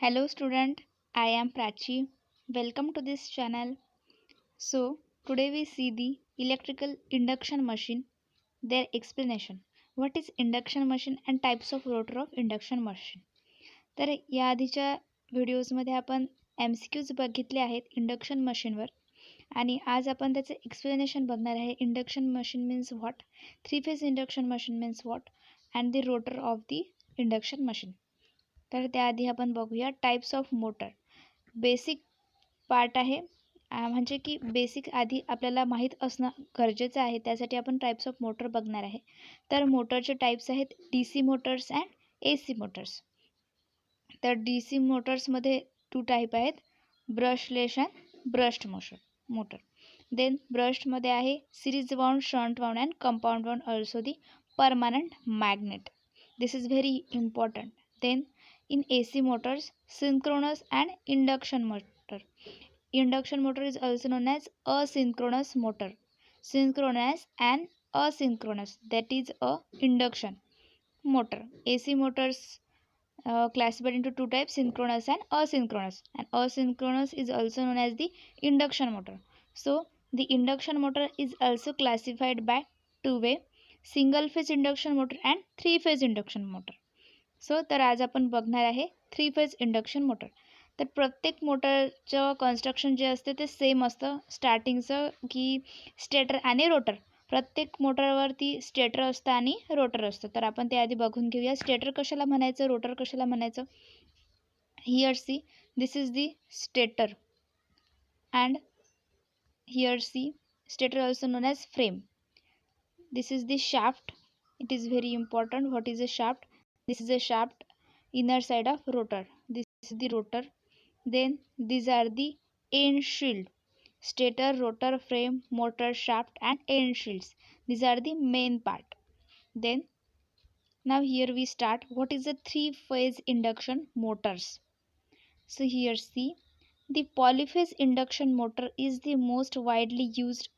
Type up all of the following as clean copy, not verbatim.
Hello student, I am Prachi. Welcome to this channel. So today we see the electrical induction machine, their explanation. What is induction machine and types of rotor of induction machine. तर या आधीच्या व्हिडिओजमध्ये आपण MCQs बघितले आहेत induction मशीनवर आणि आज आपण त्याचे एक्सप्लेनेशन बघणार आहे. Induction machine means what, three phase induction machine means what and the rotor of the induction machine. तर त्याआधी आपण बघूया types of motor. Basic part आहे म्हणजे की बेसिक आधी आपल्याला माहीत असणं गरजेचं आहे. त्यासाठी आपण टाइप्स ऑफ मोटर बघणार आहे. तर मोटरचे टाइप्स आहेत DC motors and AC motors. तर DC मोटर्समध्ये 2 टाईप आहेत, brushless and brushed motor. Then ब्रशमध्ये आहे series wound, shunt wound and compound wound, also the permanent magnet. This is very important. Then in AC motors, synchronous and induction motor. Induction motor is also known as asynchronous motor. Synchronous and asynchronous, that is a induction motor. AC motors classified into 2 types, synchronous and asynchronous. And asynchronous is also known as the induction motor. So the induction motor is also classified by 2 way, single phase induction motor and 3 phase induction motor. तर आज आपण बघणार आहे 3 phase induction motor. तर प्रत्येक मोटरचं construction जे असते ते सेम असतं. स्टार्टिंगचं की स्टेटर आणि रोटर, प्रत्येक मोटरवरती स्टेटर असतं आणि रोटर असतं. तर आपण त्याआधी बघून घेऊया स्टेटर कशाला म्हणायचं, रोटर कशाला म्हणायचं. Here see, this is the stator and here see stator also known as frame. This is the shaft. It is very important. What is a shaft? This is a shaft, inner side of rotor. This is the rotor. Then these are the end shield. Stator, rotor, frame, motor, shaft and end shields. These are the main part. Then now here we start. What is the 3-phase induction motors? So here see, the polyphase induction motor is the most widely used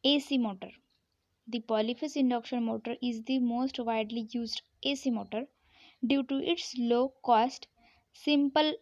AC motor. The polyphase induction motor is the most widely used AC motor due to its low cost, simple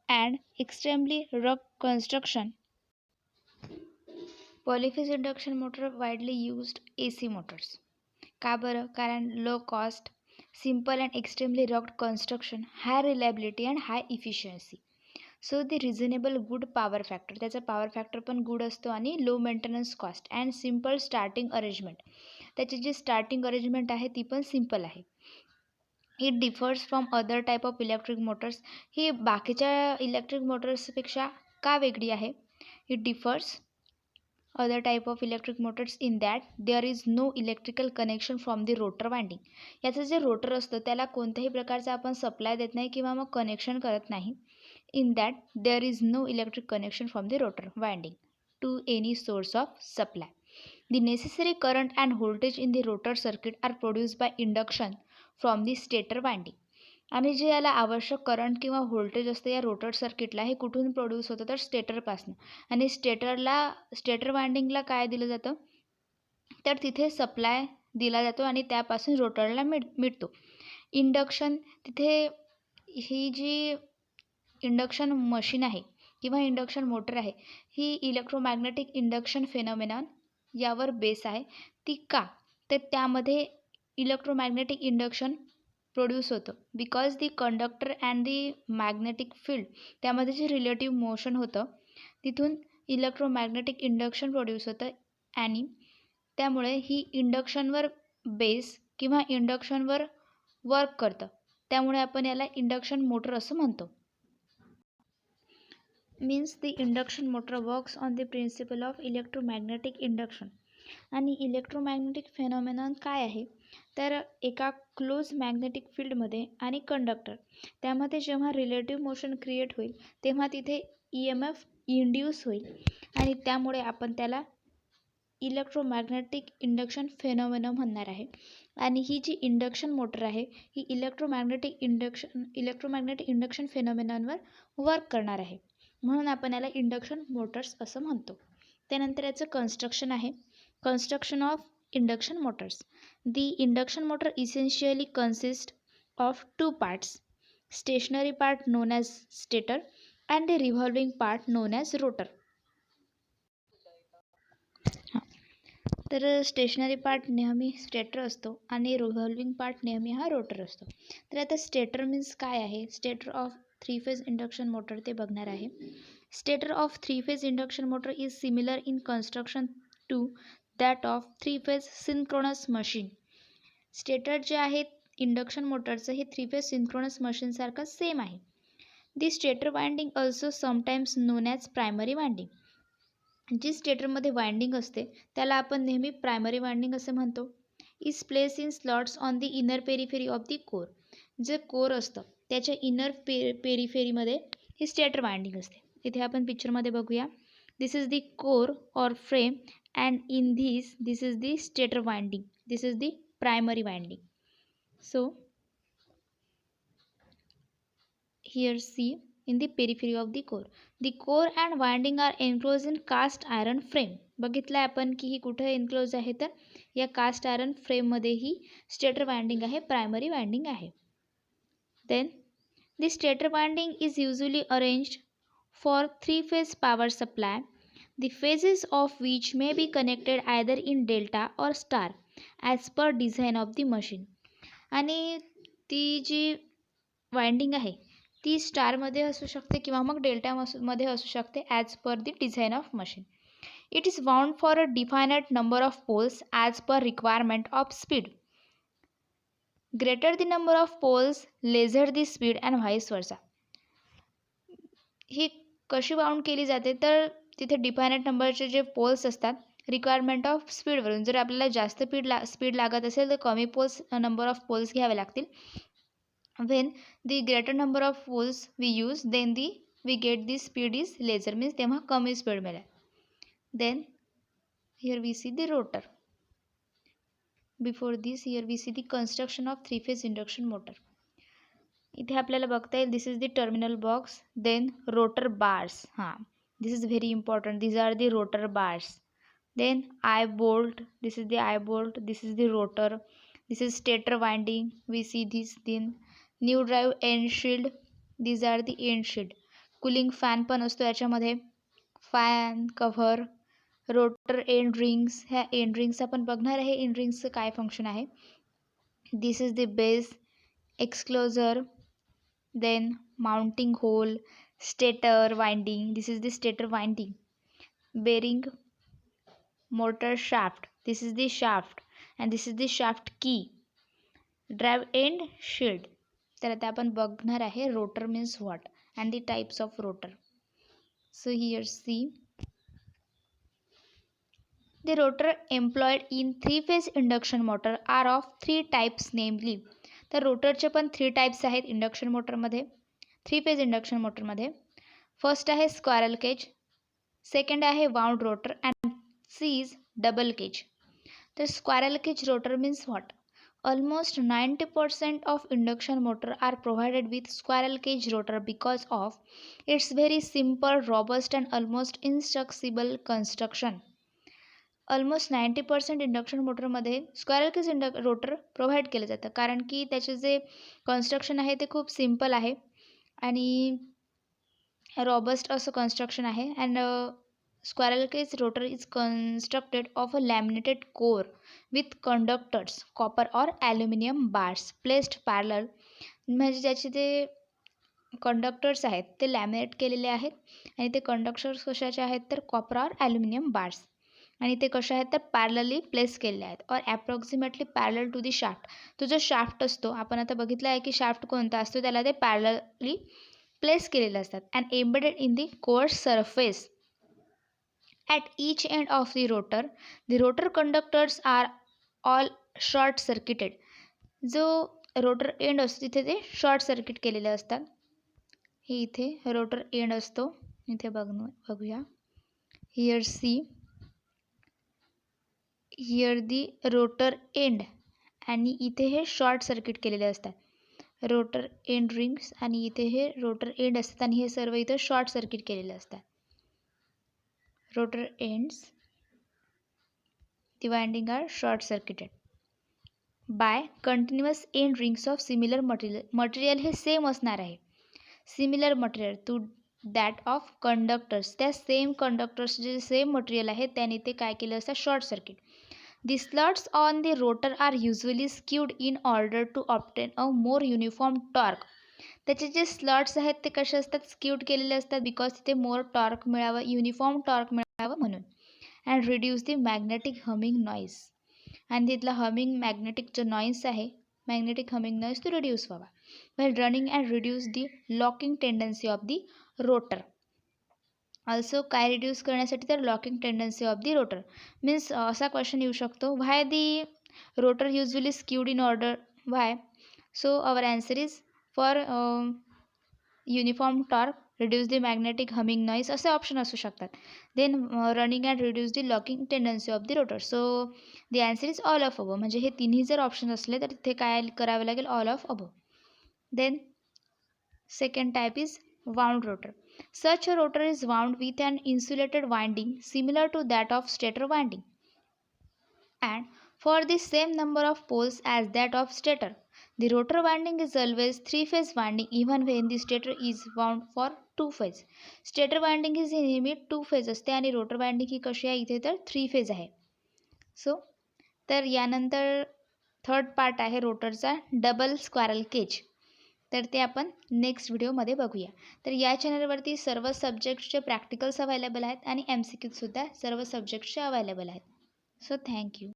and extremely rugged construction. Polyphase induction motor widely used AC motors. का बरं? कारण low cost, simple and extremely rugged construction, high reliability and high efficiency. So the reasonable good power factor, त्याचा power factor पण good असतो आणि low maintenance cost and simple starting arrangement. त्याची जी starting arrangement आहे ती पण सिम्पल आहे. It differs from other type of electric motors. ही बाकीच्या इलेक्ट्रिक मोटर्सपेक्षा का वेगळी आहे? It differs other type of electric motors in that there is no electrical connection from the rotor winding. याचं जे रोटर असतं त्याला कोणत्याही प्रकारचा आपण सप्लाय देत नाही किंवा मग कनेक्शन करत नाही. In that there is no electric connection from the rotor winding to any source of supply. The necessary current and voltage in the rotor circuit are produced by induction from the stator winding. आणि जे याला आवश्यक current किंवा voltage असतं या rotor सर्किटला, हे कुठून प्रोड्यूस होतं तर स्टेटरपासून. आणि स्टेटर वाइंडिंगला काय दिलं जातं तर तिथे सप्लाय दिला जातो आणि त्यापासून रोटरला मिळतो इंडक्शन. तिथे ही जी इंडक्शन मशीन आहे किंवा इंडक्शन मोटर आहे ही इलेक्ट्रोमॅग्नेटिक इंडक्शन फेनॉमेनॉन यावर बेस आहे. ती का? तर त्यामध्ये इलेक्ट्रोमॅग्नेटिक इंडक्शन प्रोड्यूस होतं because the conductor and the magnetic field, त्यामध्ये जे रिलेटिव्ह मोशन होतं तिथून इलेक्ट्रोमॅग्नेटिक इंडक्शन प्रोड्यूस होतं आणि त्यामुळे ही इंडक्शनवर बेस किंवा इंडक्शनवर वर्क करतं. त्यामुळे आपण याला इंडक्शन मोटर असं म्हणतो. Means the induction motor works on the principle of electromagnetic induction. आणि इलेक्ट्रोमॅग्नेटिक फेनॉमेनॉन काय आहे तर एका क्लोज मॅग्नेटिक फील्डमध्ये आणि कंडक्टर त्यामध्ये जेव्हा रिलेटिव्ह मोशन क्रिएट होईल तेव्हा तिथे EMF इंड्यूस होईल आणि त्यामुळे आपण त्याला इलेक्ट्रोमॅग्नेटिक इंडक्शन फेनॉमेनॉन म्हणणार आहे. आणि ही जी इंडक्शन मोटर आहे ही इलेक्ट्रोमॅग्नेटिक इंडक्शन फेनॉमेनॉनवर वर्क करणार आहे, म्हणून आपण याला इंडक्शन मोटर्स असं म्हणतो. त्यानंतर याचं कन्स्ट्रक्शन आहे. Construction of induction motors. The induction motor essentially consist of 2 parts. Stationary part known as stator and the revolving part known as rotor. तर स्टेशनरी पार्ट नेहमी स्टेटर असतो आणि रिव्हॉल्विंग पार्ट नेहमी हा रोटर असतो. तर आता स्टेटर मीन्स काय आहे, stator of three phase induction motor ते बघणार आहे. Stator of three phase induction motor is similar in construction to that of three phase synchronous machine. Stator जे आहे इंडक्शन मोटरचं हे थ्री फेज सिंक्रोनस मशीनसारखं सेम आहे. The stator winding also sometimes known as primary winding. जी स्टेटरमध्ये winding असते त्याला आपण नेहमी प्रायमरी वाइंडिंग असे म्हणतो. Is place in slots on the inner periphery of the core. जे कोर असतं त्याच्या इनर पेरिफेरीमध्ये ही स्टेटर वाइंडिंग असते. इथे आपण पिक्चरमध्ये बघूया. This is the core or frame and in this is the stator winding. This is the primary winding. So here see in the periphery of the core. The core and winding are enclosed in cast iron frame. बघितलं आपण की ही कुठे एन्क्लोज आहे, तर या cast iron फ्रेममध्ये ही stator winding आहे, प्रायमरी वाइंडिंग आहे. Then the stator winding is usually arranged for three-phase power supply, the phases of which may be connected either in delta or star as per design of the machine. आणि ती जी winding आहे ती स्टारमध्ये असू शकते किंवा मग डेल्टामध्ये असू शकते as per the design of machine. It is wound for a defined number of poles as per requirement of speed. Greater the number of poles lesser the speed and vice versa. ही कशी bound केली जाते, तर तिथे डिफायनेट नंबरचे जे poles असतात requirement of स्पीडवरून, जर आपल्याला जास्त स्पीड लागत असेल तर कमी नंबर ऑफ पोल्स घ्यावे लागतील. when the greater number of poles we use, then we get the speed is lesser, means तेव्हा कमी स्पीड मिळेल. then here we see the rotor. before this here we see the construction of three phase induction motor. इथे आपल्याला बघता येईल this is the terminal box, then rotor bars. this is very important, these are the rotor bars. then eye bolt, this is the eye bolt, this is the rotor, this is stator winding, we see this. then new drive end shield, these are the end shield. Cooling fan पण असतो याच्यामध्ये, fan cover, rotor end rings. ह्या end rings आपण बघणार आहे end रिंग्सचं काय function आहे. This is the base, enclosure, then mounting hole, stator winding, this is the stator winding, bearing, motor shaft, this is the shaft and this is the shaft key, drive end shield. तर आता आपण बघणार आहे rotor means what and the types of rotor. So here see the rotor employed in three phase induction motor are of three types namely. तर रोटरचे पण three types आहेत induction मोटरमध्ये, थ्री फेज इंडक्शन मोटरमध्ये. फर्स्ट आहे squirrel cage, second आहे wound rotor and C is double cage. तर squirrel cage rotor means what. Almost 90% of induction motor are provided with squirrel cage rotor because of its very simple, robust and almost indestructible construction. Almost 90% induction मोटरमध्ये squirrel Kaij rotor provide केलं जातं, कारण की त्याचे जे construction आहे ते खूप सिम्पल आहे आणि रॉबस्ट असं कन्स्ट्रक्शन आहे. And squirrel cage rotor is constructed of a laminated core with conductors, copper or aluminum bars placed parallel. म्हणजे ज्याचे ते कंडक्टर्स आहेत ते लॅमिनेट केलेले आहेत आणि ते कंडक्टर्स कशाचे आहेत, तर कॉपर और ॲल्युमिनियम बार्स, आणि ते कशा आहेत तर पॅरलली प्लेस केलेले आहेत और approximately parallel to the shaft. तो जो शाफ्ट असतो आपण आता बघितला आहे की शाफ्ट कोणता असतो, त्याला ते पॅरलली प्लेस केलेले असतात. And embedded in the core surface at each end of the rotor conductors are all short circuited. जो रोटर एंड असतो तिथे ते शॉर्ट सर्किट केलेले असतात. हे इथे रोटर एंड असतो, इथे बघूया. Here see, here the rotor end, आणि इथे हे शॉर्ट सर्किट केलेले असतात रोटर एंड रिंग्स, आणि इथे हे रोटर एंड असतात आणि हे सर्व इथे शॉर्ट सर्किट केलेले असतात. rotor ends, the winding are short circuited. By continuous end rings of similar material. Material हे सेम असणार आहे. Similar material to that of conductors. त्या सेम कंडक्टर्स जे सेम मटेरियल आहे त्याने ते काय केलं असतं, short circuit. The slots on the rotor are usually skewed in order to obtain a more uniform torque. त्याचे जे स्लॉट्स आहेत ते कसे असतात, स्क्यूड केलेले असतात बिकॉज तिथे मोर टॉर्क मिळावं, युनिफॉर्म टॉर्क मिळावं म्हणून. And reduce the magnetic humming noise. आणि तिथला हमिंग मॅग्नेटिक जो नॉईज आहे, मॅग्नेटिक हमिंग नॉईज तो रिड्यूस व्हावा. Well running and reduce the locking tendency of the rotor. Also काय रिड्यूस करण्यासाठी, तर locking tendency of the rotor. Means असा क्वेश्चन येऊ शकतो, why the rotor usually skewed in order, why. So our answer is for uniform torque, reduce the magnetic humming noise, असे option असू शकतात. Then running and reduce the locking tendency of the rotor. So the answer is all of above. म्हणजे हे तिन्ही जर option असले तर तिथे काय करावे लागेल, all of above. Then second type is wound rotor. Such a rotor is wound with an insulated winding similar to that of stator winding and for the same number of poles as that of stator. The rotor winding is always three-phase winding even when the stator is wound for two-phase. Stator winding ही नेहमी two phase असते आणि rotor winding ही कशी आहे, इथे तर three phase आहे. So तर यानंतर थर्ड पार्ट आहे रोटरचा, डबल स्क्वॅरल केज. तर ते आपण नेक्स्ट व्हिडिओमध्ये बघूया. तर या चॅनलवरती सर्व सब्जेक्ट्सचे प्रॅक्टिकल्स अवेलेबल आहेत आणि MCQसुद्धा सर्व सब्जेक्ट्सचे अवेलेबल आहेत. So thank you.